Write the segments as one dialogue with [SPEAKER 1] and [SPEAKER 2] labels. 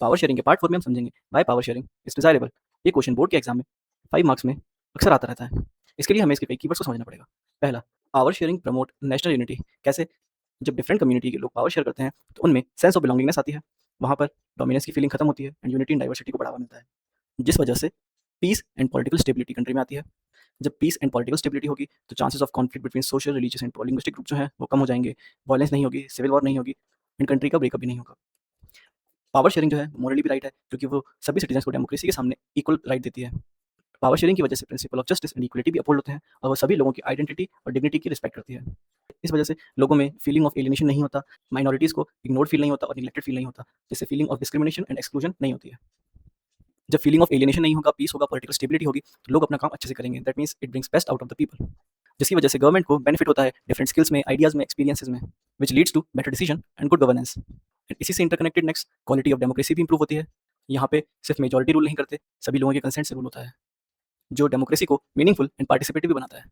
[SPEAKER 1] Power sharing के part 4 में हम समझेंगे why power sharing is desirable. ये क्वेश्चन बोर्ड के एग्जाम में 5 मार्क्स में अक्सर आता रहता है। इसके लिए हमें इसके कई कीवर्ड्स को समझना पड़ेगा। पहला, power sharing promote national unity. कैसे? जब डिफरेंट कम्युनिटी के लोग पावर शेयर करते हैं तो उनमें सेंस ऑफ बिलोंगिंगनेस आती है। वहाँ पर डोमिनेंस की फीलिंग खत्म होती है एंड यूनिटी एंड डाइवर्सिटी को बढ़ावा मिलता है, जिस वजह से peace and political stability country में आती है। जब पीस एंड पॉलिटिकल स्टेबिलिटी होगी तो chances of conflict between social, religious and linguistic group जो है वो कम हो जाएंगे, वायलेंस नहीं होगी, सिविल वॉर नहीं होगी एंड कंट्री का ब्रेकअप भी नहीं होगा। पावर शेयरिंग जो है मोरली भी राइट है क्योंकि वो सभी सिटीजन को डेमोक्रेसी के सामने इक्वल राइट देती है। पावर शेयरिंग की वजह से principle of justice and equality भी अपहोल्ड होते हैं और वो सभी लोगों की आइडेंटिटी और डिग्निटी की रिस्पेक्ट करती है। इस वजह से लोगों में फीलिंग ऑफ एलिनेशन नहीं होता, माइनॉरिटीज़ को इग्नोर्ड फील नहीं होता और निगलेक्टेड फील नहीं होता, जिससे feeling of discrimination and exclusion नहीं होती है। जब फीलिंग ऑफ एलिनेशन नहीं होगा, पीस होगा, पॉलिटिकल स्टेबिलिटी होगी तो लोग अपना काम अच्छे से करेंगे। That means it brings best out of the people, जिसकी वजह से गवर्नमेंट को बेनिफिट होता है डिफरेंट स्किल्स में, आइडियाज़ में, एक्सपीरियंसेस में, which leads to better decision and good governance. इसी से interconnected next quality of democracy भी इंप्रूव होती है। यहाँ पे सिर्फ मेजॉरिटी रूल नहीं करते, सभी लोगों के कंसेंट से रूल होता है, जो डेमोक्रेसी को मीनिंगफुल एंड पार्टिसिपेटिव भी बनाता है।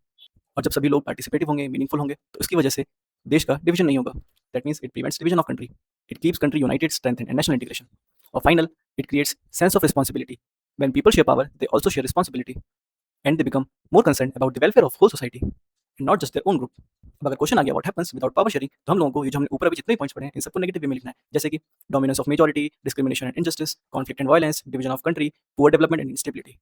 [SPEAKER 1] और जब सभी लोग पार्टिसिपेटिव होंगे, मीनिंगफुल होंगे तो इसकी वजह से देश का डिवीजन नहीं होगा। That means it prevents division of country, it keeps country united, strengthened and national integration. और final, it creates sense of responsibility. When people share power they also share responsibility and they become more concern about the welfare of whole society and not just their own group. अब अगर question आ गया what happens without power sharing, तो हम लोगों को ये जो हमने ऊपर अभी जितने पॉइंट्स पढ़े हैं इन सबको नेगेटिव वे में लिखना है, जैसे कि dominance of majority, discrimination and injustice, conflict and violence, division of country, poor development and instability.